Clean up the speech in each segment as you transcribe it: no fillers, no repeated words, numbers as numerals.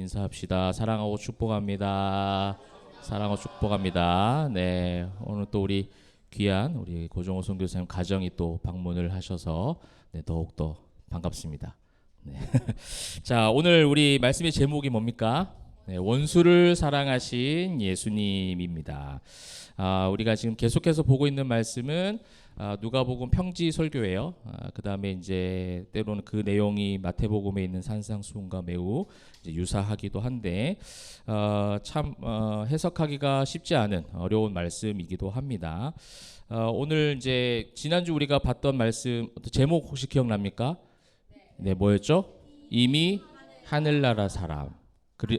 인사합시다. 사랑하고 축복합니다. 사랑하고 축복합니다. 네, 오늘 또 우리 귀한 우리 고종호 선교사님 가정이 또 방문을 하셔서 네, 더욱더 반갑습니다. 네. 자, 오늘 우리 말씀의 제목이 뭡니까? 네, 원수를 사랑하신 예수님입니다. 우리가 지금 계속해서 보고 있는 말씀은 누가복음 평지 설교예요. 그 다음에 이제 때로는 그 내용이 마태복음에 있는 산상수훈과 매우 이제 유사하기도 한데 참 해석하기가 쉽지 않은 어려운 말씀이기도 합니다. 오늘 이제 지난주 우리가 봤던 말씀 제목 혹시 기억납니까? 네, 뭐였죠? 이미 하늘나라 사람.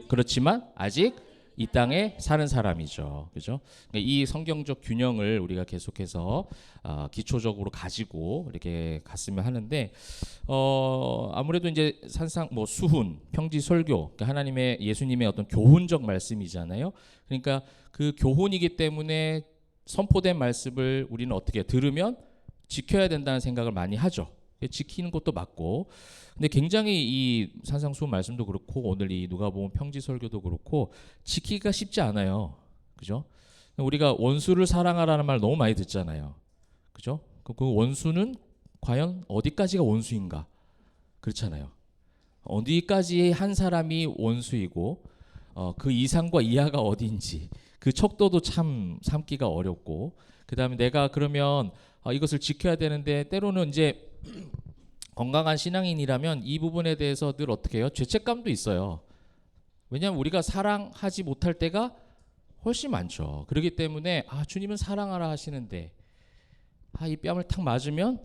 그렇지만 아직 이 땅에 사는 사람이죠. 그죠? 이 성경적 균형을 우리가 계속해서 기초적으로 가지고 이렇게 갔으면 하는데 아무래도 이제 산상 수훈, 평지 설교, 그러니까 하나님의 예수님의 어떤 교훈적 말씀이잖아요. 그러니까 그 교훈이기 때문에 선포된 말씀을 우리는 어떻게 들으면 지켜야 된다는 생각을 많이 하죠. 지키는 것도 맞고, 근데 굉장히 이 산상수훈 말씀도 그렇고 오늘 이 누가복음 평지 설교도 그렇고 지키기가 쉽지 않아요. 그죠? 우리가 원수를 사랑하라는 말 너무 많이 듣잖아요. 그죠? 그 원수는 과연 어디까지가 원수인가? 그렇잖아요. 어디까지 한 사람이 원수이고 그 이상과 이하가 어디인지 그 척도도 참 삼기가 어렵고, 그 다음에 내가 그러면 이것을 지켜야 되는데 때로는 이제 건강한 신앙인이라면 이 부분에 대해서 늘 어떻게 해요? 죄책감도 있어요. 왜냐하면 우리가 사랑하지 못할 때가 훨씬 많죠. 그렇기 때문에 주님은 사랑하라 하시는데 이 뺨을 탁 맞으면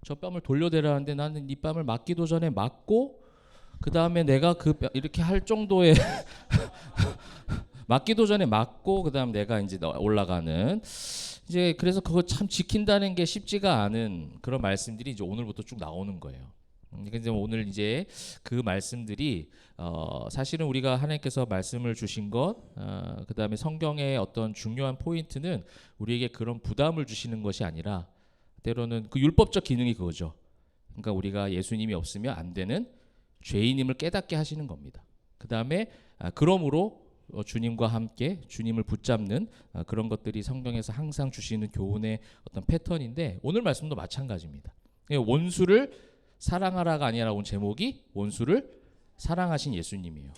저 뺨을 돌려대라는데 나는 이 뺨을 맞기도 전에 맞고 그 다음에 내가 그 이렇게 할 정도의 맞기도 전에 맞고 그 다음 내가 이제 올라가는 이제 그래서 그거 참 지킨다는 게 쉽지가 않은 그런 말씀들이 이제 오늘부터 쭉 나오는 거예요. 그러니까 오늘 이제 그 말씀들이 사실은 우리가 하나님께서 말씀을 주신 것, 그 다음에 성경의 어떤 중요한 포인트는 우리에게 그런 부담을 주시는 것이 아니라 때로는 그 율법적 기능이 그거죠. 그러니까 우리가 예수님이 없으면 안 되는 죄인임을 깨닫게 하시는 겁니다. 그 다음에 그러므로 주님과 함께 주님을 붙잡는 그런 것들이 성경에서 항상 주시는 교훈의 어떤 패턴인데 오늘 말씀도 마찬가지입니다. 원수를 사랑하라가 아니라 온 제목이 원수를 사랑하신 예수님이에요.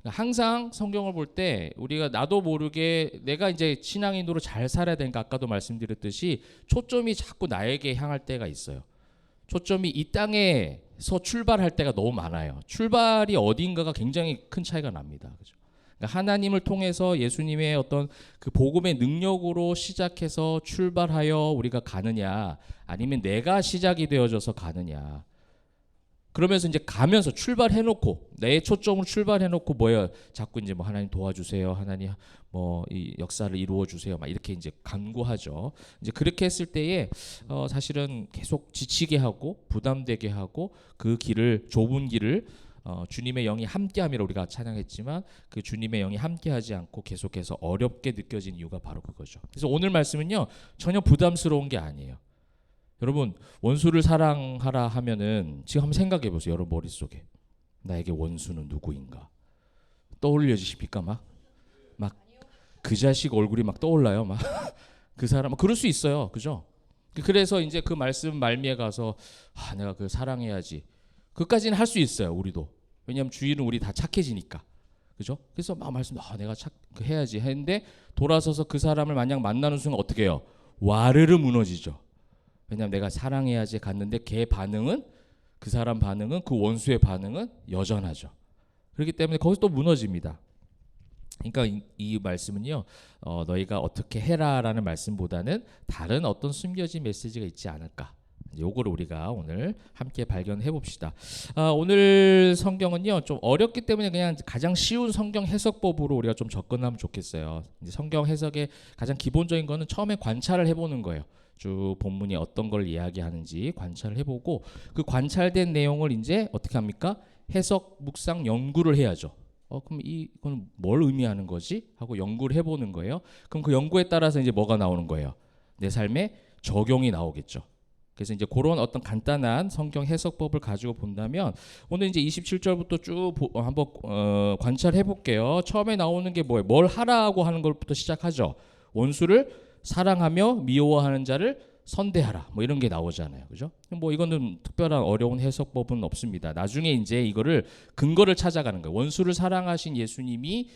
항상 성경을 볼 때 우리가 나도 모르게 내가 이제 신앙인으로 잘 살아야 되니까 아까도 말씀드렸듯이 초점이 자꾸 나에게 향할 때가 있어요. 초점이 이 땅에서 출발할 때가 너무 많아요. 출발이 어딘가가 굉장히 큰 차이가 납니다. 그죠? 하나님을 통해서 예수님의 어떤 그 복음의 능력으로 시작해서 출발하여 우리가 가느냐, 아니면 내가 시작이 되어져서 가느냐. 그러면서 이제 가면서 출발해놓고 내 초점으로 출발해놓고 뭐예요? 자꾸 이제 하나님 도와주세요, 하나님 이 역사를 이루어 주세요, 막 이렇게 이제 간구하죠. 이제 그렇게 했을 때에 사실은 계속 지치게 하고 부담되게 하고 그 길을 좁은 길을 주님의 영이 함께함이라 우리가 찬양했지만 그 주님의 영이 함께하지 않고 계속해서 어렵게 느껴진 이유가 바로 그거죠. 그래서 오늘 말씀은요 전혀 부담스러운 게 아니에요. 여러분 원수를 사랑하라 하면은 지금 한번 생각해 보세요. 여러분 머릿속에 나에게 원수는 누구인가 떠올려지십니까? 막 그 자식 얼굴이 막 떠올라요. 막 그 사람 그럴 수 있어요. 그죠? 그래서 이제 그 말씀 말미에 가서 내가 그 사랑해야지. 그까지는 할 수 있어요. 우리도. 왜냐하면 주위는 우리 다 착해지니까. 그죠? 그래서 막 말씀 내가 해야지 했는데 돌아서서 그 사람을 만약 만나는 순간 어떻게 해요? 와르르 무너지죠. 왜냐하면 내가 사랑해야지 갔는데 걔 반응은 그 사람 반응은 그 원수의 반응은 여전하죠. 그렇기 때문에 거기서 또 무너집니다. 그러니까 이 말씀은요 너희가 어떻게 해라라는 말씀보다는 다른 어떤 숨겨진 메시지가 있지 않을까. 요거를 우리가 오늘 함께 발견해 봅시다. 오늘 성경은요 좀 어렵기 때문에 그냥 가장 쉬운 성경 해석법으로 우리가 좀 접근하면 좋겠어요. 이제 성경 해석의 가장 기본적인 거는 처음에 관찰을 해보는 거예요. 쭉 본문이 어떤 걸 이야기하는지 관찰을 해보고 그 관찰된 내용을 이제 어떻게 합니까? 해석, 묵상, 연구를 해야죠. 그럼 이건 뭘 의미하는 거지? 하고 연구를 해보는 거예요. 그럼 그 연구에 따라서 이제 뭐가 나오는 거예요? 내 삶에 적용이 나오겠죠. 그래서 이제 그런 어떤 간단한 성경 해석법을 가지고 본다면 오늘 이제 27절부터 쭉 한번 관찰해 볼게요. 처음에 나오는 게 뭐예요? 뭘 하라고 하는 것부터 시작하죠. 원수를 사랑하며 미워하는 자를 선대하라. 뭐 이런 게 나오잖아요. 그죠? 뭐 이거는 특별한 어려운 해석법은 없습니다. 나중에 이제 이거를 근거를 찾아가는 거예요. 원수를 사랑하신 예수님이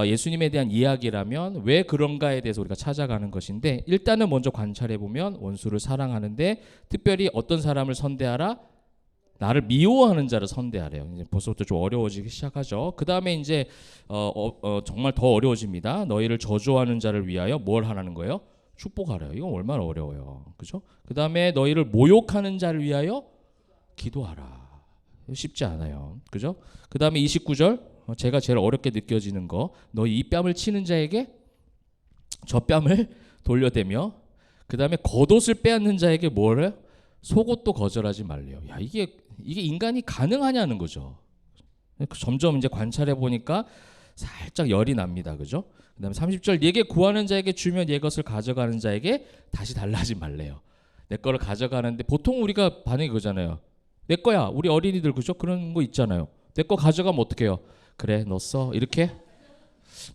예수님에 대한 이야기라면 왜 그런가에 대해서 우리가 찾아가는 것인데 일단은 먼저 관찰해 보면 원수를 사랑하는데 특별히 어떤 사람을 선대하라? 나를 미워하는 자를 선대하래요. 이제 벌써부터 좀 어려워지기 시작하죠. 그 다음에 이제 정말 더 어려워집니다. 너희를 저주하는 자를 위하여 뭘 하라는 거예요? 축복하래요. 이건 얼마나 어려워요. 그죠? 그 다음에 너희를 모욕하는 자를 위하여 기도하라. 쉽지 않아요. 그죠? 그 다음에 29절 제가 제일 어렵게 느껴지는 거 너희 이 뺨을 치는 자에게 저 뺨을 돌려대며 그 다음에 겉옷을 빼앗는 자에게 뭐래요? 속옷도 거절하지 말래요. 야 이게 인간이 가능하냐는 거죠. 점점 이제 관찰해 보니까 살짝 열이 납니다. 그죠? 그 다음에 30절 네게 구하는 자에게 주면 네 것을 가져가는 자에게 다시 달라지 말래요. 내 거를 가져가는데 보통 우리가 반응이 그거잖아요. 내 거야. 우리 어린이들 그죠? 그런 거 있잖아요. 내 거 가져가면 어떡해요? 그래 너 써 이렇게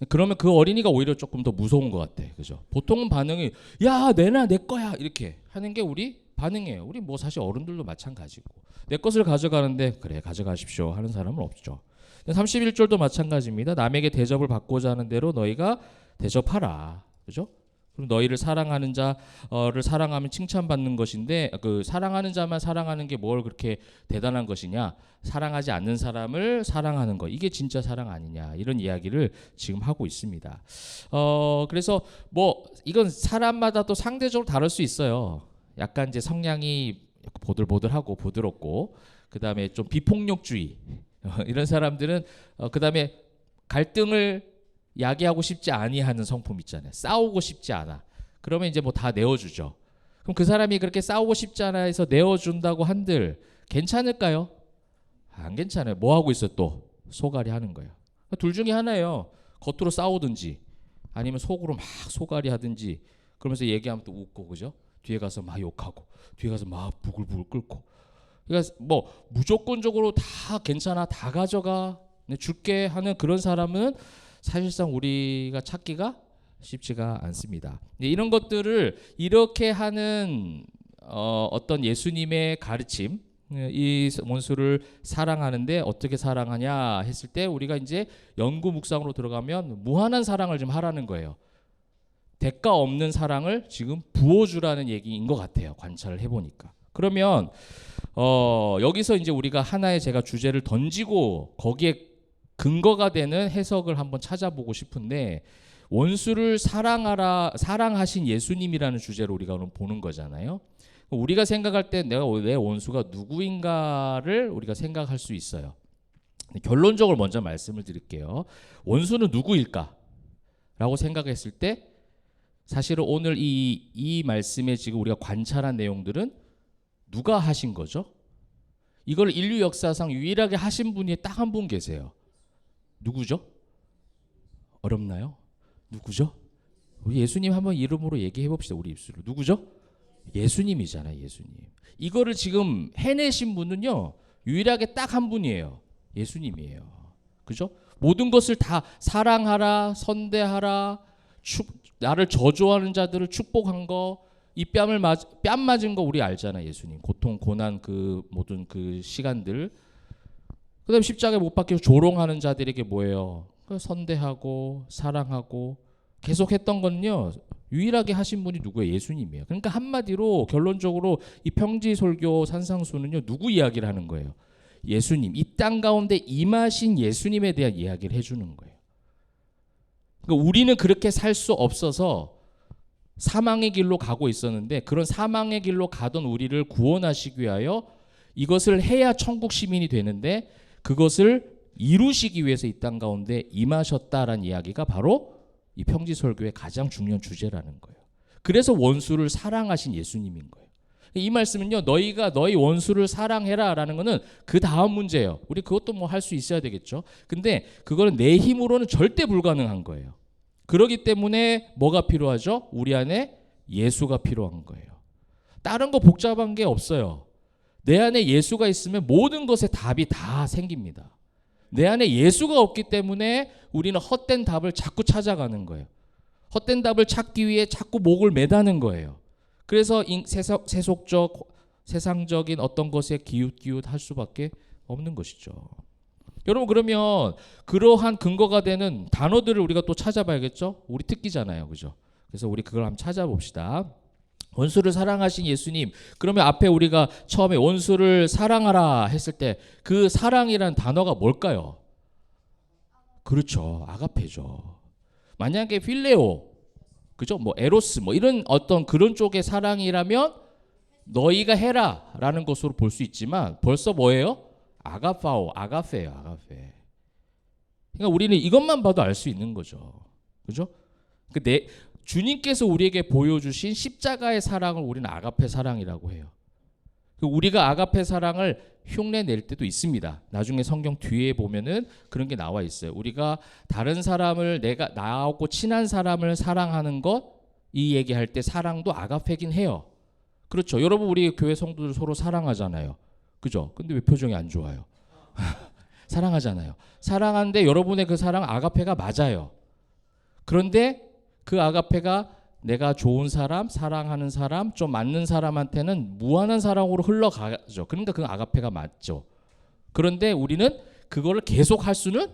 그러면 그 어린이가 오히려 조금 더 무서운 것 같아. 그죠? 보통은 반응이 야 내놔 내 거야 이렇게 하는 게 우리 반응이에요. 우리 뭐 사실 어른들도 마찬가지고 내 것을 가져가는데 그래 가져가십시오 하는 사람은 없죠. 31절도 마찬가지입니다. 남에게 대접을 받고자 하는 대로 너희가 대접하라. 그죠? 그럼 너희를 사랑하는 자를 사랑하면 칭찬받는 것인데 그 사랑하는 자만 사랑하는 게 뭘 그렇게 대단한 것이냐? 사랑하지 않는 사람을 사랑하는 거 이게 진짜 사랑 아니냐 이런 이야기를 지금 하고 있습니다. 그래서 뭐 이건 사람마다 또 상대적으로 다를 수 있어요. 약간 이제 성향이 보들보들하고 부드럽고 그 다음에 좀 비폭력주의 이런 사람들은 그 다음에 갈등을 야기하고 싶지 아니하는 성품 있잖아요. 싸우고 싶지 않아. 그러면 이제 뭐 다 내어주죠. 그럼 그 사람이 그렇게 싸우고 싶지 않아 해서 내어준다고 한들 괜찮을까요? 안 괜찮아요. 뭐 하고 있어 또? 소갈이 하는 거예요. 둘 중에 하나예요. 겉으로 싸우든지 아니면 속으로 막 소갈이 하든지 그러면서 얘기하면 또 웃고 그죠? 뒤에 가서 막 욕하고 뒤에 가서 막 부글부글 끓고 그러니까 뭐 무조건적으로 다 괜찮아 다 가져가 줄게 하는 그런 사람은 사실상 우리가 찾기가 쉽지가 않습니다. 이런 것들을 이렇게 하는 어떤 예수님의 가르침 이 원수를 사랑하는데 어떻게 사랑하냐 했을 때 우리가 이제 연구 묵상으로 들어가면 무한한 사랑을 좀 하라는 거예요. 대가 없는 사랑을 지금 부어주라는 얘기인 것 같아요. 관찰을 해보니까. 그러면 여기서 이제 우리가 하나의 제가 주제를 던지고 거기에 근거가 되는 해석을 한번 찾아보고 싶은데 원수를 사랑하신 예수님이라는 주제로 우리가 오늘 보는 거잖아요. 우리가 생각할 때 내가 내 원수가 누구인가를 우리가 생각할 수 있어요. 결론적으로 먼저 말씀을 드릴게요. 원수는 누구일까? 라고 생각했을 때 사실은 오늘 이 말씀에 지금 우리가 관찰한 내용들은 누가 하신 거죠? 이걸 인류 역사상 유일하게 하신 분이 딱 한 분 계세요. 누구죠? 어렵나요? 누구죠? 우리 예수님 한번 이름으로 얘기해 봅시다. 우리 입술로. 누구죠? 예수님이잖아요. 예수님. 이거를 지금 해내신 분은요. 유일하게 딱 한 분이에요. 예수님이에요. 그죠? 모든 것을 다 사랑하라, 선대하라, 나를 저주하는 자들을 축복한 거, 이 뺨 맞은 거 우리 알잖아요. 예수님. 고통, 고난 그 모든 그 시간들. 그다음에 십자가에 못 박혀 조롱하는 자들에게 뭐예요? 선대하고 사랑하고 계속 했던 건요. 유일하게 하신 분이 누구예요? 예수님이에요. 그러니까 한마디로 결론적으로 이 평지설교 산상수는요. 누구 이야기를 하는 거예요? 예수님. 이 땅 가운데 임하신 예수님에 대한 이야기를 해주는 거예요. 그러니까 우리는 그렇게 살 수 없어서 사망의 길로 가고 있었는데 그런 사망의 길로 가던 우리를 구원하시기 위하여 이것을 해야 천국 시민이 되는데 그것을 이루시기 위해서 이 땅 가운데 임하셨다라는 이야기가 바로 이 평지설교의 가장 중요한 주제라는 거예요. 그래서 원수를 사랑하신 예수님인 거예요. 이 말씀은요. 너희가 너희 원수를 사랑해라라는 거는 그 다음 문제예요. 우리 그것도 뭐 할 수 있어야 되겠죠. 근데 그거는 내 힘으로는 절대 불가능한 거예요. 그렇기 때문에 뭐가 필요하죠? 우리 안에 예수가 필요한 거예요. 다른 거 복잡한 게 없어요. 내 안에 예수가 있으면 모든 것에 답이 다 생깁니다. 내 안에 예수가 없기 때문에 우리는 헛된 답을 자꾸 찾아가는 거예요. 헛된 답을 찾기 위해 자꾸 목을 매다는 거예요. 그래서 세상적인 어떤 것에 기웃기웃 할 수밖에 없는 것이죠. 여러분, 그러면 그러한 근거가 되는 단어들을 우리가 또 찾아봐야겠죠? 우리 특기잖아요. 그죠? 그래서 우리 그걸 한번 찾아봅시다. 원수를 사랑하신 예수님. 그러면 앞에 우리가 처음에 원수를 사랑하라 했을 때 그 사랑이라는 단어가 뭘까요? 그렇죠. 아가페죠. 만약에 필레오, 그죠? 뭐 에로스, 뭐 이런 어떤 그런 쪽의 사랑이라면 너희가 해라라는 것으로 볼 수 있지만 벌써 뭐예요? 아가파오, 아가페예요, 아가페. 그러니까 우리는 이것만 봐도 알 수 있는 거죠. 그죠? 주님께서 우리에게 보여주신 십자가의 사랑을 우리는 아가페 사랑이라고 해요. 우리가 아가페 사랑을 흉내 낼 때도 있습니다. 나중에 성경 뒤에 보면은 그런 게 나와 있어요. 우리가 다른 사람을, 나하고 친한 사람을 사랑하는 것, 이 얘기할 때 사랑도 아가페긴 해요. 그렇죠. 여러분, 우리 교회 성도들 서로 사랑하잖아요. 그죠? 근데 왜 표정이 안 좋아요? 사랑하잖아요. 사랑하는데 여러분의 그 사랑 아가페가 맞아요. 그런데 그 아가페가 내가 좋은 사람, 사랑하는 사람, 좀 맞는 사람한테는 무한한 사랑으로 흘러가죠. 그러니까 그 아가페가 맞죠. 그런데 우리는 그거를 계속 할 수는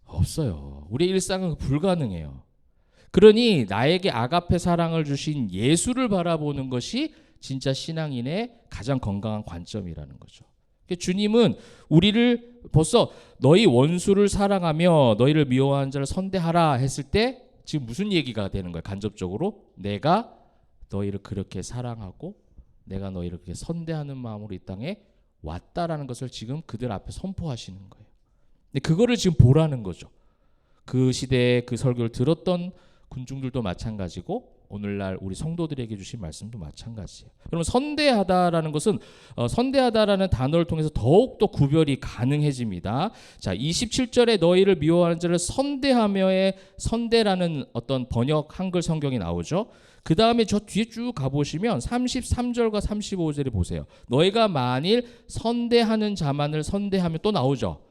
없어요. 우리의 일상은 불가능해요. 그러니 나에게 아가페 사랑을 주신 예수를 바라보는 것이 진짜 신앙인의 가장 건강한 관점이라는 거죠. 주님은 우리를 벌써 너희 원수를 사랑하며 너희를 미워하는 자를 선대하라 했을 때 지금 무슨 얘기가 되는 거예요? 간접적으로 내가 너희를 그렇게 사랑하고 내가 너희를 그렇게 선대하는 마음으로 이 땅에 왔다라는 것을 지금 그들 앞에 선포하시는 거예요. 근데 그거를 지금 보라는 거죠. 그 시대에 그 설교를 들었던 군중들도 마찬가지고 오늘날 우리 성도들에게 주신 말씀도 마찬가지예요. 여러분, 선대하다라는 것은 선대하다라는 단어를 통해서 더욱더 구별이 가능해집니다. 자, 27절에 너희를 미워하는 자를 선대하며의 선대라는 어떤 번역 한글 성경이 나오죠. 그 다음에 저 뒤에 쭉 가보시면 33절과 35절에 보세요. 너희가 만일 선대하는 자만을 선대하면 또 나오죠.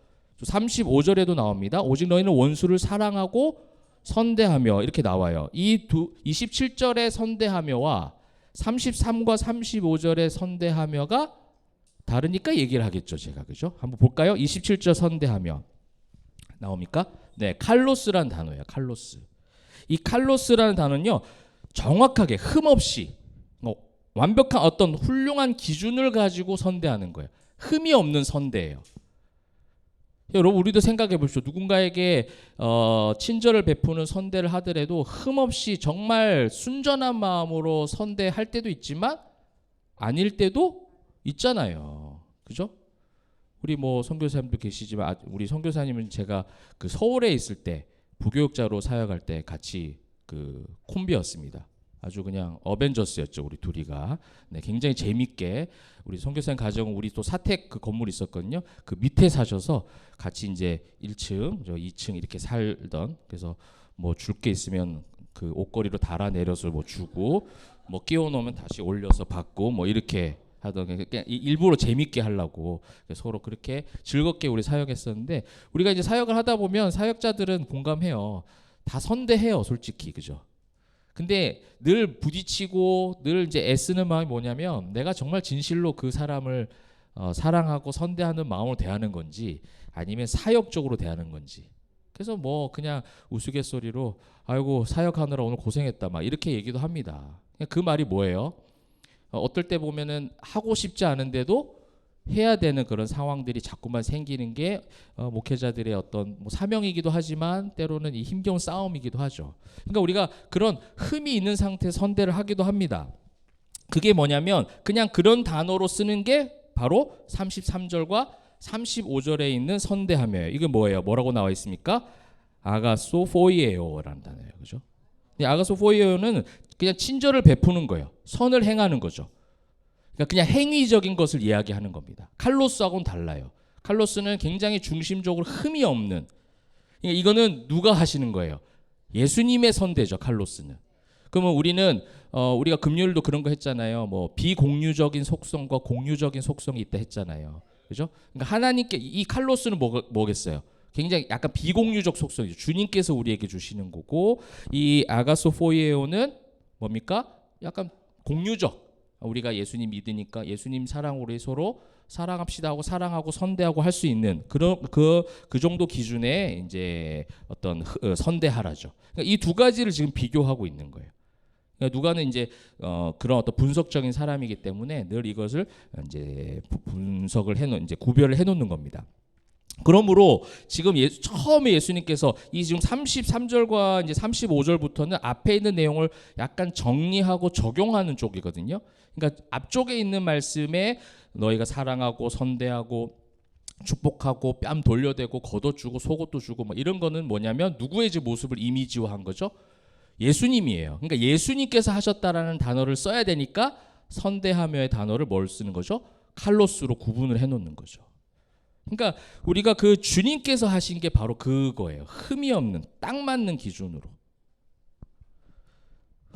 35절에도 나옵니다. 오직 너희는 원수를 사랑하고 선대하며 이렇게 나와요. 27절의 선대하며와 33과 35절의 선대하며가 다르니까 얘기를 하겠죠, 제가. 그죠? 한번 볼까요? 27절 선대하며 나옵니까? 네, 칼로스라는 단어예요. 칼로스. 이 칼로스라는 단어는요, 정확하게 흠없이 완벽한 어떤 훌륭한 기준을 가지고 선대하는 거예요. 흠이 없는 선대예요. 여러분, 우리도 생각해 보십시오. 누군가에게 친절을 베푸는 선대를 하더라도 흠없이 정말 순전한 마음으로 선대할 때도 있지만 아닐 때도 있잖아요. 그죠? 우리 뭐 선교사님도 계시지만 우리 선교사님은 제가 그 서울에 있을 때 부교육자로 사역할 때 같이 그 콤비였습니다. 아주 그냥 어벤져스였죠, 우리 둘이가. 네, 굉장히 재밌게 우리 선교사님 가정은 우리 또 사택 그 건물 있었거든요. 그 밑에 사셔서 같이 이제 1층, 저 2층 이렇게 살던. 그래서 뭐 줄 게 있으면 그 옷걸이로 달아 내려서 뭐 주고, 뭐 끼워 놓으면 다시 올려서 받고, 뭐 이렇게 하던. 그냥 일부러 재밌게 하려고 서로 그렇게 즐겁게 우리 사역했었는데, 우리가 이제 사역을 하다 보면 사역자들은 공감해요. 다 선대해요, 솔직히. 그죠? 근데 늘 부딪히고 늘 이제 애쓰는 마음이 뭐냐면 내가 정말 진실로 그 사람을 사랑하고 선대하는 마음으로 대하는 건지 아니면 사역적으로 대하는 건지. 그래서 뭐 그냥 우스갯소리로 아이고 사역하느라 오늘 고생했다 막 이렇게 얘기도 합니다. 그 말이 뭐예요? 어떨 때 보면은 하고 싶지 않은데도 해야 되는 그런 상황들이 자꾸만 생기는 게 목회자들의 어떤 뭐 사명이기도 하지만 때로는 이 힘겨운 싸움이기도 하죠. 그러니까 우리가 그런 흠이 있는 상태에서 선대를 하기도 합니다. 그게 뭐냐면 그냥 그런 단어로 쓰는 게 바로 33절과 35절에 있는 선대하며예요. 이게 뭐예요? 뭐라고 나와 있습니까? 아가소포이에요라는 단어예요. 그죠? 아가소포이에요는 그냥 친절을 베푸는 거예요. 선을 행하는 거죠. 그러니까 그냥 행위적인 것을 이야기하는 겁니다. 칼로스하고는 달라요. 칼로스는 굉장히 중심적으로 흠이 없는. 그러니까 이거는 누가 하시는 거예요? 예수님의 선대죠. 칼로스는. 그러면 우리는 우리가 금요일도 그런 거 했잖아요. 뭐 비공유적인 속성과 공유적인 속성이 있다 했잖아요. 그죠? 그러니까 하나님께 이 칼로스는 뭐겠어요? 굉장히 약간 비공유적 속성이죠. 주님께서 우리에게 주시는 거고, 이 아가소포이에오는 뭡니까? 약간 공유적. 우리가 예수님 믿으니까 예수님 사랑으로 서로 사랑합시다 하고 사랑하고 선대하고 할 수 있는 그런 그 정도 기준의 이제 어떤 선대하라죠. 그러니까 이 두 가지를 지금 비교하고 있는 거예요. 그러니까 누가는 이제 그런 어떤 분석적인 사람이기 때문에 늘 이것을 이제 분석을 이제 구별을 해놓는 겁니다. 그러므로 지금 처음에 예수님께서 이 지금 33절과 이제 35절부터는 앞에 있는 내용을 약간 정리하고 적용하는 쪽이거든요. 그러니까 앞쪽에 있는 말씀에 너희가 사랑하고 선대하고 축복하고 뺨 돌려대고 걷어주고 속옷도 주고 뭐 이런 거는 뭐냐면 누구의 모습을 이미지화한 거죠? 예수님이에요. 그러니까 예수님께서 하셨다라는 단어를 써야 되니까 선대하며의 단어를 뭘 쓰는 거죠? 칼로스로 구분을 해놓는 거죠. 그러니까 우리가 그 주님께서 하신 게 바로 그거예요. 흠이 없는 딱 맞는 기준으로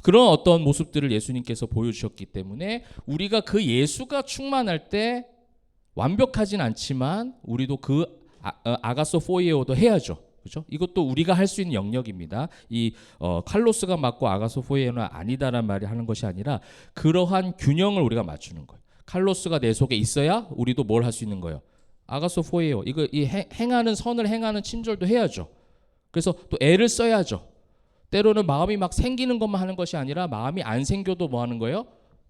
그런 어떤 모습들을 예수님께서 보여주셨기 때문에 우리가 그 예수가 충만할 때 완벽하진 않지만 우리도 그 아가소포이에오도 해야죠. 그렇죠? 이것도 우리가 할 수 있는 영역입니다. 이 칼로스가 맞고 아가소포이에오는 아니다란 말이 하는 것이 아니라 그러한 균형을 우리가 맞추는 거예요. 칼로스가 내 속에 있어야 우리도 뭘 할 수 있는 거예요. 아가소포이에오. 이거 이 행하는 선을 행하는 친절도 해야죠. 그래서 또 애를 써야죠. 때로는 마음이 막 생기는 것만 하는 것이 아니라 마음이 안 생겨도 뭐 하는 거예요?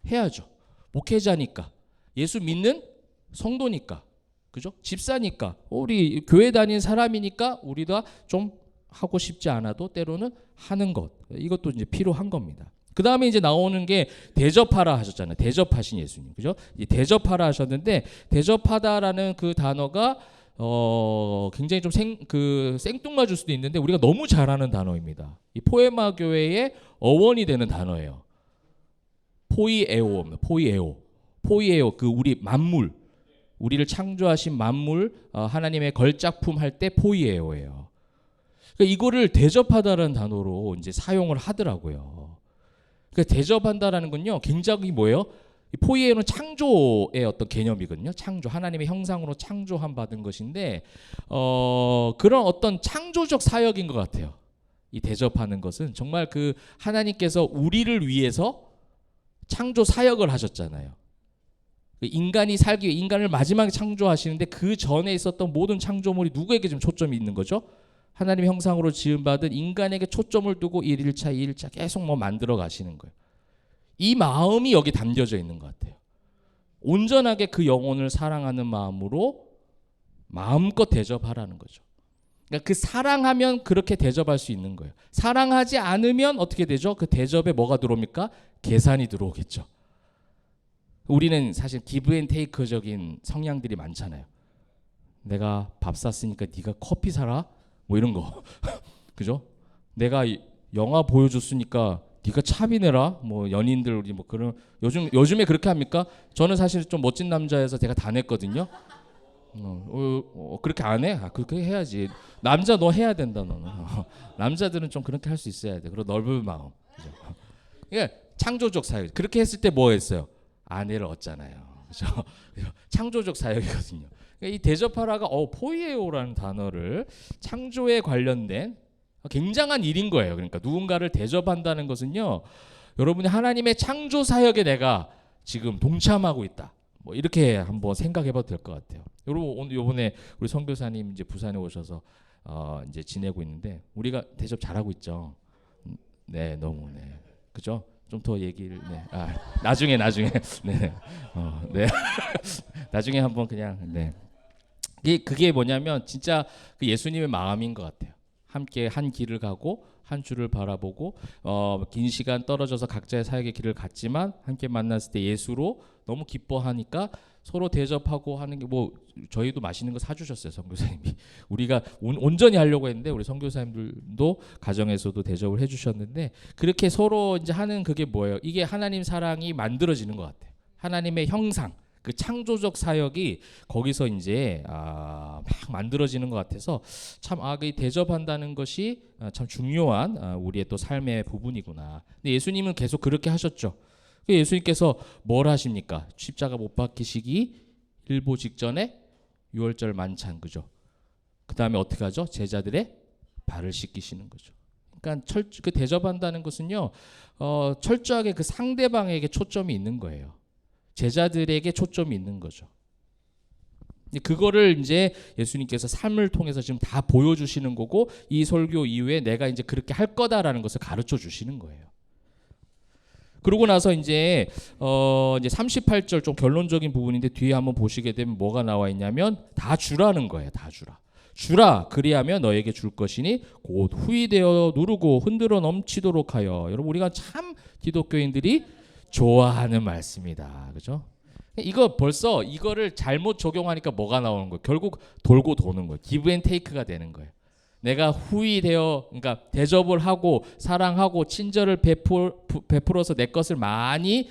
해야죠. 목회자니까, 예수 믿는 성도니까, 그죠? 집사니까, 우리 교회 다니는 사람이니까 우리가 좀 하고 싶지 않아도 때로는 하는 것, 이것도 이제 필요한 겁니다. 그 다음에 이제 나오는 게 대접하라 하셨잖아요. 대접하신 예수님, 그죠? 대접하라 하셨는데 대접하다라는 그 단어가 굉장히 좀 생뚱맞을 수도 있는데 우리가 너무 잘 아는 단어입니다. 이 포에마 교회의 어원이 되는 단어예요. 포이에오. 그 우리 만물, 우리를 창조하신 만물, 하나님의 걸작품 할 때 포이에오예요. 그러니까 이거를 대접하다라는 단어로 이제 사용을 하더라고요. 그러니까 대접한다라는 건요, 굉장히 뭐예요? 포이에오는 창조의 어떤 개념이거든요. 창조, 하나님의 형상으로 창조함 받은 것인데 그런 어떤 창조적 사역인 것 같아요. 이 대접하는 것은 정말 그 하나님께서 우리를 위해서 창조 사역을 하셨잖아요. 인간이 살기 위해 인간을 마지막에 창조하시는데 그 전에 있었던 모든 창조물이 누구에게 좀 초점이 있는 거죠? 하나님의 형상으로 지음받은 인간에게 초점을 두고 1일차 2일차 계속 뭐 만들어 가시는 거예요. 이 마음이 여기 담겨져 있는 것 같아요. 온전하게 그 영혼을 사랑하는 마음으로 마음껏 대접하라는 거죠. 그러니까 그 사랑하면 그렇게 대접할 수 있는 거예요. 사랑하지 않으면 어떻게 되죠? 그 대접에 뭐가 들어옵니까? 계산이 들어오겠죠. 우리는 사실 기브 앤 테이크적인 성향들이 많잖아요. 내가 밥 샀으니까 네가 커피 사라? 뭐 이런 거. 그죠? 내가 영화 보여줬으니까 네가 차비 내라. 뭐 연인들 우리 뭐 그런 요즘에 그렇게 합니까? 저는 사실 좀 멋진 남자여서 제가 다 냈거든요. 그렇게 안 해? 그렇게 해야지. 남자 너 해야 된다 너는. 남자들은 좀 그렇게 할 수 있어야 돼. 그리고 넓은 마음. 그죠? 그러니까 창조적 사역. 그렇게 했을 때 뭐 했어요? 아내를 얻잖아요. 그죠? 창조적 사역이거든요. 그러니까 이 대접하라가 포이에오라는 단어를 창조에 관련된 굉장한 일인 거예요. 그러니까 누군가를 대접한다는 것은요, 여러분이 하나님의 창조 사역에 내가 지금 동참하고 있다. 뭐 이렇게 한번 생각해봐도 될 것 같아요. 여러분 오늘 요번에 우리 선교사님 이제 부산에 오셔서 이제 지내고 있는데 우리가 대접 잘하고 있죠. 네, 너무 네, 그죠? 좀 더 얘기를 나중에 네, 네, 나중에 한번 그냥 네. 그게 뭐냐면 진짜 그 예수님의 마음인 것 같아요. 함께 한 길을 가고 한 줄을 바라보고 긴 시간 떨어져서 각자의 사역의 길을 갔지만 함께 만났을 때 예수로 너무 기뻐하니까 서로 대접하고 하는 게 뭐 저희도 맛있는 거 사주셨어요. 선교사님이. 우리가 온전히 하려고 했는데 우리 선교사님들도 가정에서도 대접을 해주셨는데 그렇게 서로 이제 하는 그게 뭐예요? 이게 하나님 사랑이 만들어지는 것 같아요. 하나님의 형상, 그 창조적 사역이 거기서 이제 막 만들어지는 것 같아서 참 그 대접한다는 것이 참 중요한 우리의 또 삶의 부분이구나. 근데 예수님은 계속 그렇게 하셨죠. 예수님께서 뭘 하십니까? 십자가 못 박히시기 일보 직전에 유월절 만찬, 그죠? 그 다음에 어떻게 하죠? 제자들의 발을 씻기시는 거죠. 그러니까 그 대접한다는 것은요, 철저하게 그 상대방에게 초점이 있는 거예요. 제자들에게 초점이 있는 거죠. 그거를 이제 예수님께서 삶을 통해서 지금 다 보여주시는 거고, 이 설교 이후에 내가 이제 그렇게 할 거다라는 것을 가르쳐 주시는 거예요. 그러고 나서 이제 38절 좀 결론적인 부분인데 뒤에 한번 보시게 되면 뭐가 나와 있냐면 다 주라는 거예요. 다 주라 그리하면 너에게 줄 것이니 곧 후이되어 누르고 흔들어 넘치도록 하여. 여러분, 우리가 참 기독교인들이 좋아하는 말씀이다. 그죠? 이거 벌써 이거를 잘못 적용하니까 뭐가 나오는 거예요? 결국 돌고 도는 거예요. 기브 앤 테이크가 되는 거예요. 내가 후이되어, 그러니까 대접을 하고 사랑하고 친절을 베풀어서 내 것을 많이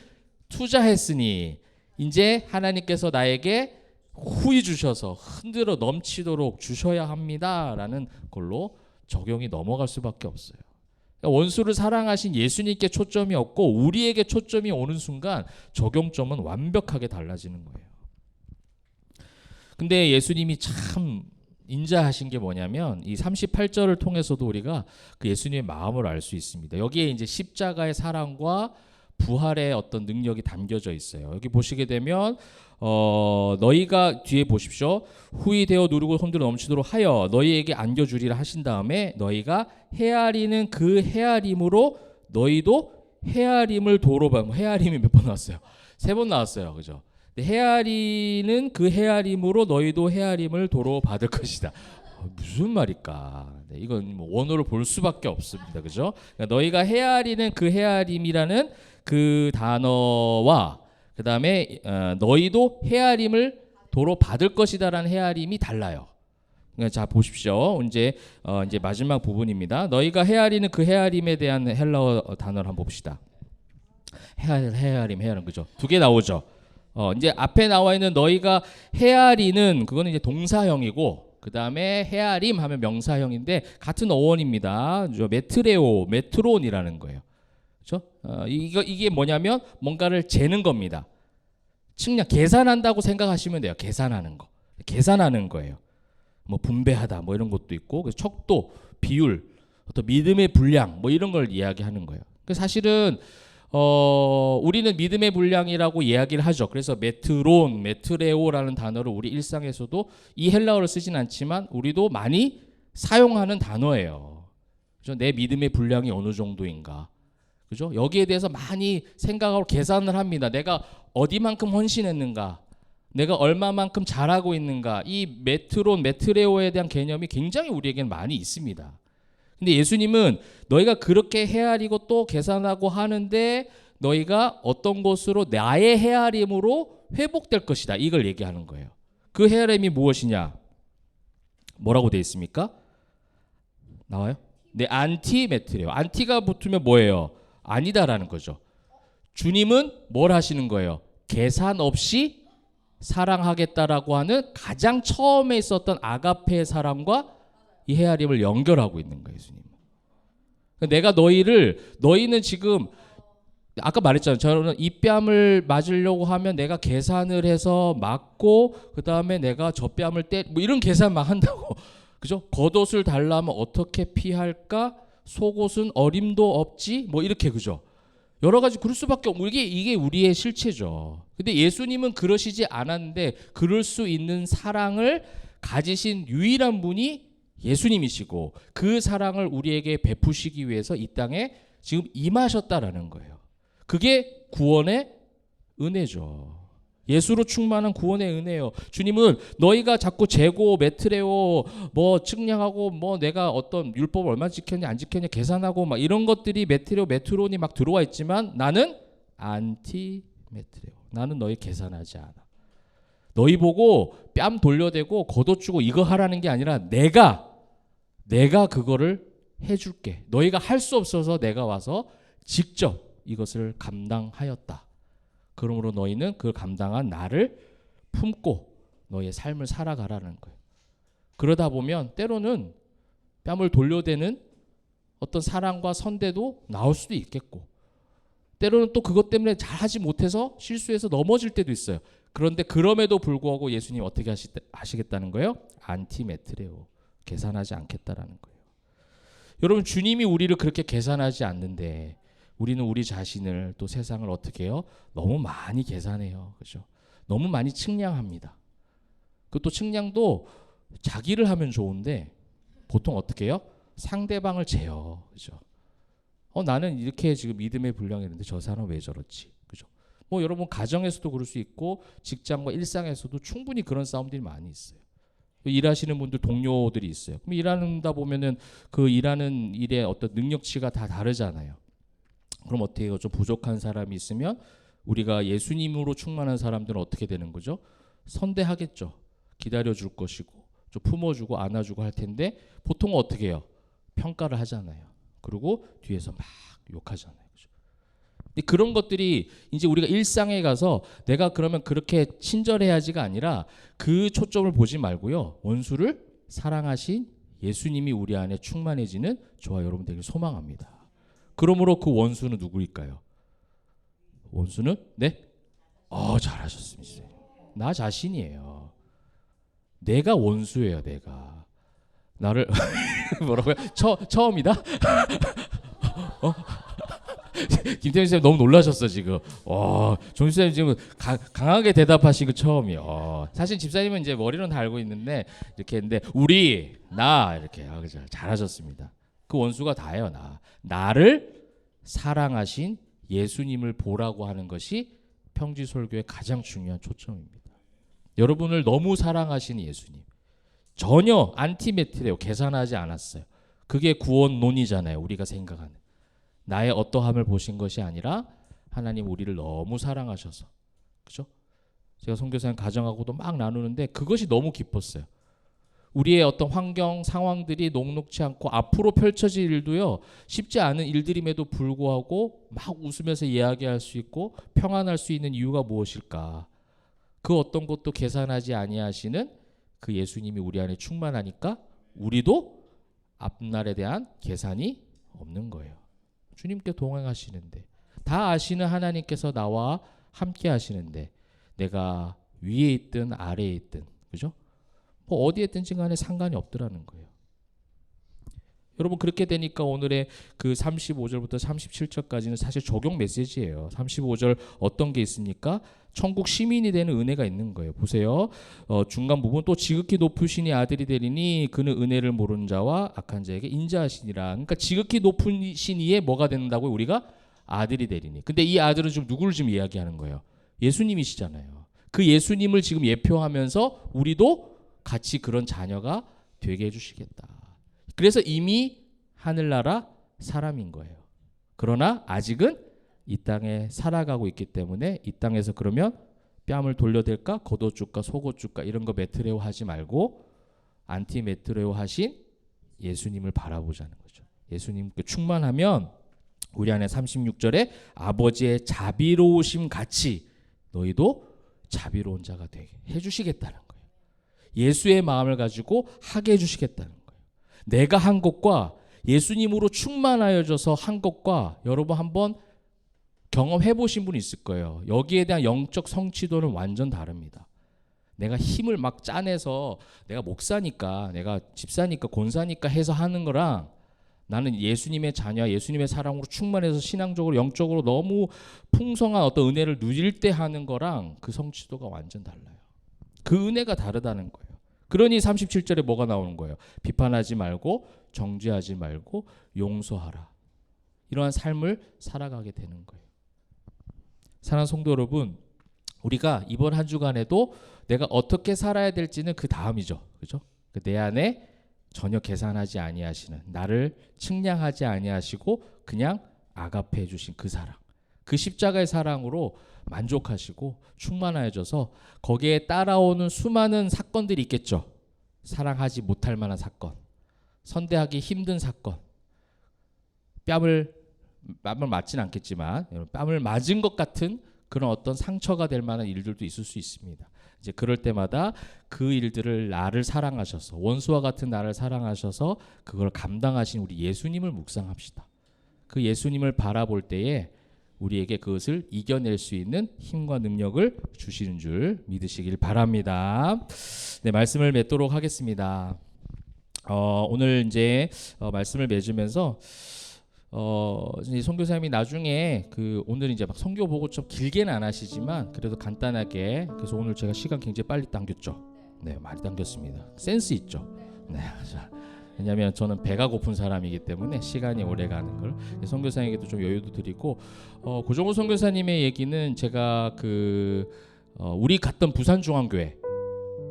투자했으니 이제 하나님께서 나에게 후이 주셔서 흔들어 넘치도록 주셔야 합니다라는 걸로 적용이 넘어갈 수밖에 없어요. 원수를 사랑하신 예수님께 초점이 없고 우리에게 초점이 오는 순간 적용점은 완벽하게 달라지는 거예요. 근데 예수님이 참 인자하신 게 뭐냐면 이 38절을 통해서도 우리가 그 예수님의 마음을 알 수 있습니다. 여기에 이제 십자가의 사랑과 부활의 어떤 능력이 담겨져 있어요. 여기 보시게 되면 너희가 뒤에 보십시오. 후이되어 누르고 흔들어 넘치도록 하여 너희에게 안겨주리라 하신 다음에 너희가 헤아리는 그 헤아림으로 너희도 헤아림을 도로 받고. 헤아림이 몇 번 나왔어요? 3번 나왔어요. 그죠? 헤아리는 그 헤아림으로 너희도 헤아림을 도로 받을 것이다. 무슨 말일까? 이건 뭐 원어를 볼 수밖에 없습니다. 그죠? 그러니까 너희가 헤아리는 그 헤아림이라는 그 단어와 그 다음에 너희도 헤아림을 도로 받을 것이다라는 헤아림이 달라요. 그러니까 자 보십시오. 이제 마지막 부분입니다. 너희가 헤아리는 그 헤아림에 대한 헬라어 단어를 한번 봅시다. 헤아림 그죠? 2개 나오죠. 이제 앞에 나와 있는 너희가 헤아리는 그거는 이제 동사형이고 그 다음에 헤아림 하면 명사형인데 같은 어원입니다. 메트론이라는 거예요. 그렇죠? 이게 뭐냐면 뭔가를 재는 겁니다. 측량, 계산한다고 생각하시면 돼요. 계산하는 거예요. 뭐 분배하다, 뭐 이런 것도 있고, 그래서 척도, 비율, 어떤 믿음의 분량, 뭐 이런 걸 이야기하는 거예요. 사실은 우리는 믿음의 분량이라고 이야기를 하죠. 그래서 메트레오라는 단어를 우리 일상에서도 이 헬라어를 쓰진 않지만 우리도 많이 사용하는 단어예요. 그죠? 내 믿음의 분량이 어느 정도인가. 그죠? 여기에 대해서 많이 생각하고 계산을 합니다. 내가 어디만큼 헌신했는가, 내가 얼마만큼 잘하고 있는가. 이 메트레오에 대한 개념이 굉장히 우리에게는 많이 있습니다. 근데 예수님은 너희가 그렇게 헤아리고 또 계산하고 하는데 너희가 어떤 것으로 나의 헤아림으로 회복될 것이다. 이걸 얘기하는 거예요. 그 헤아림이 무엇이냐? 뭐라고 되어 있습니까? 나와요? 네, 안티메트레오. 안티가 붙으면 뭐예요? 아니다라는 거죠. 주님은 뭘 하시는 거예요? 계산 없이 사랑하겠다라고 하는 가장 처음에 있었던 아가페의 사랑과 이 헤아림을 연결하고 있는 거예요. 예수님. 내가 너희는 지금 아까 말했잖아요. 저는 이 뺨을 맞으려고 하면 내가 계산을 해서 맞고 그 다음에 내가 저 뺨을 뭐 이런 계산 막 한다고. 그죠? 겉옷을 달라면 어떻게 피할까? 속옷은 어림도 없지? 뭐 이렇게, 그죠? 여러 가지 그럴 수밖에 없고 이게 우리의 실체죠. 근데 예수님은 그러시지 않았는데 그럴 수 있는 사랑을 가지신 유일한 분이 예수님이시고 그 사랑을 우리에게 베푸시기 위해서 이 땅에 지금 임하셨다라는 거예요. 그게 구원의 은혜죠. 예수로 충만한 구원의 은혜예요. 주님은 너희가 자꾸 재고 메트레오 뭐 측량하고 뭐 내가 어떤 율법을 얼마 지켰냐 안 지켰냐 계산하고 막 이런 것들이 메트론이 막 들어와 있지만 나는 안티 메트레오. 나는 너희 계산하지 않아. 너희 보고 뺨 돌려대고 겉옷 주고 이거 하라는 게 아니라 내가 그거를 해줄게. 너희가 할 수 없어서 내가 와서 직접 이것을 감당하였다. 그러므로 너희는 그 감당한 나를 품고 너의 삶을 살아가라는 거예요. 그러다 보면 때로는 뺨을 돌려대는 어떤 사랑과 선대도 나올 수도 있겠고, 때로는 또 그것 때문에 잘하지 못해서 실수해서 넘어질 때도 있어요. 그런데 그럼에도 불구하고 예수님 어떻게 하시겠다는 거예요? 안티메트레오, 계산하지 않겠다라는 거예요. 여러분, 주님이 우리를 그렇게 계산하지 않는데 우리는 우리 자신을 또 세상을 어떻게 해요? 너무 많이 계산해요. 그죠? 너무 많이 측량합니다. 그것도 측량도 자기를 하면 좋은데 보통 어떻게 해요? 상대방을 재요. 그죠? 나는 이렇게 지금 믿음의 분량이었는데 저 사람은 왜 저렇지? 그죠? 뭐 여러분 가정에서도 그럴 수 있고 직장과 일상에서도 충분히 그런 싸움들이 많이 있어요. 일하시는 분들 동료들이 있어요. 그럼 일하다 보면은 그 일하는 일의 어떤 능력치가 다 다르잖아요. 그럼 어떻게 해요? 좀 부족한 사람이 있으면 우리가 예수님으로 충만한 사람들은 어떻게 되는 거죠? 선대하겠죠. 기다려줄 것이고 좀 품어주고 안아주고 할 텐데 보통 어떻게 해요? 평가를 하잖아요. 그리고 뒤에서 막 욕하잖아요. 그죠? 근데 그런 것들이 이제 우리가 일상에 가서 내가 그러면 그렇게 친절해야지가 아니라 그 초점을 보지 말고요. 원수를 사랑하신 예수님이 우리 안에 충만해지는 저와 여러분 되길 소망합니다. 그러므로 그 원수는 누구일까요? 원수는 잘하셨습니다. 나 자신이에요. 내가 원수예요. 내가 나를 뭐라고요? 처음이다? 김태현 쌤 너무 놀라셨어 지금. 정수 쌤 지금 강하게 대답하신 거 처음이요. 사실 집사님은 이제 머리로는 다 알고 있는데 이렇게 했는데 나 이렇게 그죠? 잘하셨습니다. 그 원수가 다예요. 나를 사랑하신 예수님을 보라고 하는 것이 평지설교의 가장 중요한 초점입니다. 여러분을 너무 사랑하신 예수님. 전혀 안티메트레오, 계산하지 않았어요. 그게 구원론이잖아요. 우리가 생각하는. 나의 어떠함을 보신 것이 아니라 하나님 우리를 너무 사랑하셔서. 그죠? 제가 선교사님 가정하고도 막 나누는데 그것이 너무 기뻤어요. 우리의 어떤 환경, 상황들이 녹록치 않고 앞으로 펼쳐질 일도요. 쉽지 않은 일들임에도 불구하고 막 웃으면서 이야기할 수 있고 평안할 수 있는 이유가 무엇일까? 그 어떤 것도 계산하지 아니하시는 그 예수님이 우리 안에 충만하니까 우리도 앞날에 대한 계산이 없는 거예요. 주님께 동행하시는데 다 아시는 하나님께서 나와 함께 하시는데 내가 위에 있든 아래에 있든 그죠? 뭐 어디에 있든지 간에 상관이 없더라는 거예요. 여러분 그렇게 되니까 오늘의 그 35절부터 37절까지는 사실 적용 메시지예요. 35절 어떤 게 있습니까? 천국 시민이 되는 은혜가 있는 거예요. 보세요. 중간 부분 또 지극히 높으시니 아들이 되리니 그는 은혜를 모르는 자와 악한 자에게 인자하시니라. 그러니까 지극히 높으신 이에 뭐가 된다고요? 우리가 아들이 되리니. 근데 이 아들은 지금 누구를 지금 이야기하는 거예요? 예수님이시잖아요. 그 예수님을 지금 예표하면서 우리도 같이 그런 자녀가 되게 해주시겠다. 그래서 이미 하늘나라 사람인 거예요. 그러나 아직은 이 땅에 살아가고 있기 때문에 이 땅에서 그러면 뺨을 돌려댈까 겉옷줄까 속옷줄까 이런 거 메트레오 하지 말고 안티메트레오 하신 예수님을 바라보자는 거죠. 예수님께 충만하면 우리 안에 36절에 아버지의 자비로우심 같이 너희도 자비로운 자가 되게 해주시겠다는 거예요. 예수의 마음을 가지고 하게 해주시겠다는 거예요. 내가 한 것과 예수님으로 충만하여져서 한 것과 여러분 한번 경험해 보신 분이 있을 거예요. 여기에 대한 영적 성취도는 완전 다릅니다. 내가 힘을 막 짜내서 내가 목사니까 내가 집사니까 권사니까 해서 하는 거랑 나는 예수님의 자녀, 예수님의 사랑으로 충만해서 신앙적으로 영적으로 너무 풍성한 어떤 은혜를 누릴 때 하는 거랑 그 성취도가 완전 달라요. 그 은혜가 다르다는 거예요. 그러니 37절에 뭐가 나오는 거예요? 비판하지 말고 정죄하지 말고 용서하라. 이러한 삶을 살아가게 되는 거예요. 사랑하는 성도 여러분, 우리가 이번 한 주간에도 내가 어떻게 살아야 될지는 그 다음이죠. 그죠? 내 안에 전혀 계산하지 아니하시는 나를 측량하지 아니하시고 그냥 아가페 해주신 그 사랑, 그 십자가의 사랑으로 만족하시고 충만해져서 거기에 따라오는 수많은 사건들이 있겠죠. 사랑하지 못할 만한 사건, 선대하기 힘든 사건, 뺨을 맞진 않겠지만 뺨을 맞은 것 같은 그런 어떤 상처가 될 만한 일들도 있을 수 있습니다. 이제 그럴 때마다 그 일들을 나를 사랑하셔서 원수와 같은 나를 사랑하셔서 그걸 감당하신 우리 예수님을 묵상합시다. 그 예수님을 바라볼 때에 우리에게 그것을 이겨낼 수 있는 힘과 능력을 주시는 줄 믿으시길 바랍니다. 네, 말씀을 맺도록 하겠습니다. 오늘 이제 말씀을 맺으면서 선교사님이 나중에 오늘 이제 막 선교 보고 좀 길게는 안 하시지만 그래도 간단하게, 그래서 오늘 제가 시간 굉장히 빨리 당겼죠. 네, 많이 당겼습니다. 센스 있죠. 네, 자, 왜냐하면 저는 배가 고픈 사람이기 때문에 시간이 오래 가는 걸 선교사님에게도 좀 여유도 드리고, 고정호 선교사님의 얘기는 제가 우리 갔던 부산중앙교회,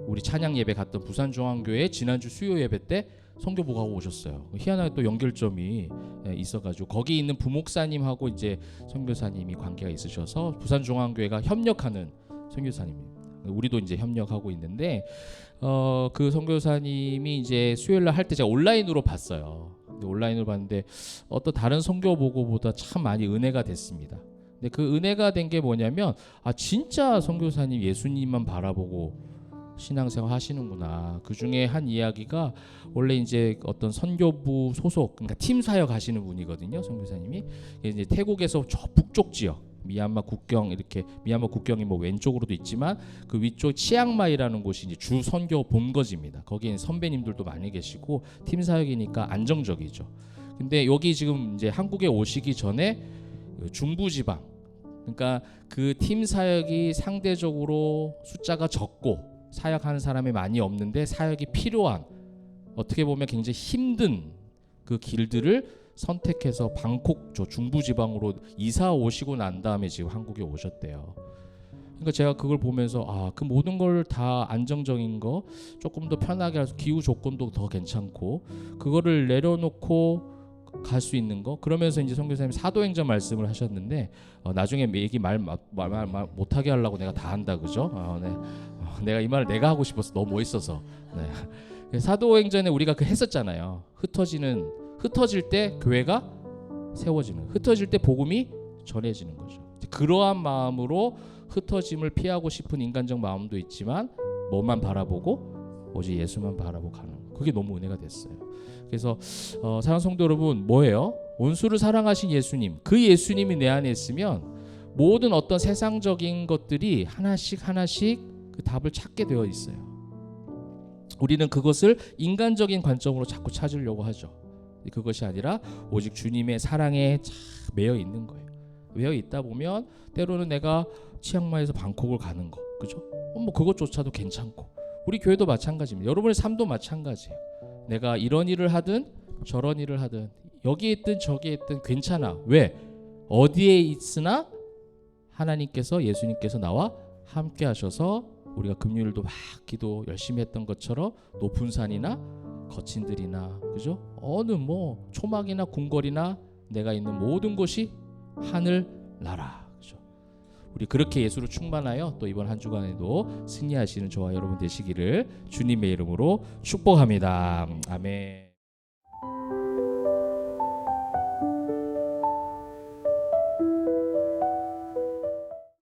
우리 찬양 예배 갔던 부산중앙교회 지난주 수요 예배 때 선교 보고 하고 오셨어요. 희한하게 또 연결점이 있어가지고 거기 있는 부목사님하고 이제 선교사님이 관계가 있으셔서 부산중앙교회가 협력하는 선교사님입니다. 우리도 이제 협력하고 있는데 그 선교사님이 이제 수요일날 할 때 제가 온라인으로 봤어요. 근데 온라인으로 봤는데 어떤 다른 선교 보고보다 참 많이 은혜가 됐습니다. 근데 그 은혜가 된 게 뭐냐면 진짜 선교사님 예수님만 바라보고 신앙생활 하시는구나. 그 중에 한 이야기가 원래 이제 어떤 선교부 소속, 그러니까 팀 사역 하시는 분이거든요. 선교사님이 이제 태국에서 저 북쪽 지역, 미얀마 국경, 이렇게 미얀마 국경이 뭐 왼쪽으로도 있지만 그 위쪽 치앙마이라는 곳이 이제 주 선교 본거지입니다. 거기에 선배님들도 많이 계시고 팀 사역이니까 안정적이죠. 근데 여기 지금 이제 한국에 오시기 전에 중부지방, 그러니까 그 팀 사역이 상대적으로 숫자가 적고 사역하는 사람이 많이 없는데 사역이 필요한, 어떻게 보면 굉장히 힘든 그 길들을 선택해서 방콕 저 중부지방으로 이사 오시고 난 다음에 지금 한국에 오셨대요. 그러니까 제가 그걸 보면서 그 모든 걸 다 안정적인 거, 조금 더 편하게 해서 기후 조건도 더 괜찮고 그거를 내려놓고 갈 수 있는 거, 그러면서 이제 선교사님 사도행전 말씀을 하셨는데 나중에 얘기 말 못하게 하려고 내가 다 한다, 그죠? 네. 내가 이 말을 내가 하고 싶어서 너무 멋있어서. 네. 사도행전에 우리가 했었잖아요. 흩어질 때 교회가 세워지는, 흩어질 때 복음이 전해지는 거죠. 그러한 마음으로 흩어짐을 피하고 싶은 인간적 마음도 있지만 뭐만 바라보고 오직 예수만 바라보고 가는 거. 그게 너무 은혜가 됐어요. 그래서 사랑하는 성도 여러분, 뭐예요? 원수를 사랑하신 예수님, 그 예수님이 내 안에 있으면 모든 어떤 세상적인 것들이 하나씩 그 답을 찾게 되어 있어요. 우리는 그것을 인간적인 관점으로 자꾸 찾으려고 하죠. 그것이 아니라 오직 주님의 사랑에 매여 있는 거예요. 매여 있다 보면 때로는 내가 치앙마이에서 방콕을 가는 거, 그죠? 뭐 그것조차도 괜찮고, 우리 교회도 마찬가지입니다. 여러분의 삶도 마찬가지예요. 내가 이런 일을 하든 저런 일을 하든 여기에 있든 저기에 있든 괜찮아. 왜? 어디에 있으나 하나님께서, 예수님께서 나와 함께 하셔서 우리가 금요일도 막 기도 열심히 했던 것처럼 높은 산이나 거친 들이나, 그죠? 어느 뭐 초막이나 궁궐이나 내가 있는 모든 곳이 하늘 나라, 그죠? 우리 그렇게 예수로 충만하여 또 이번 한 주간에도 승리하시는 저와 여러분 되시기를 주님의 이름으로 축복합니다. 아멘.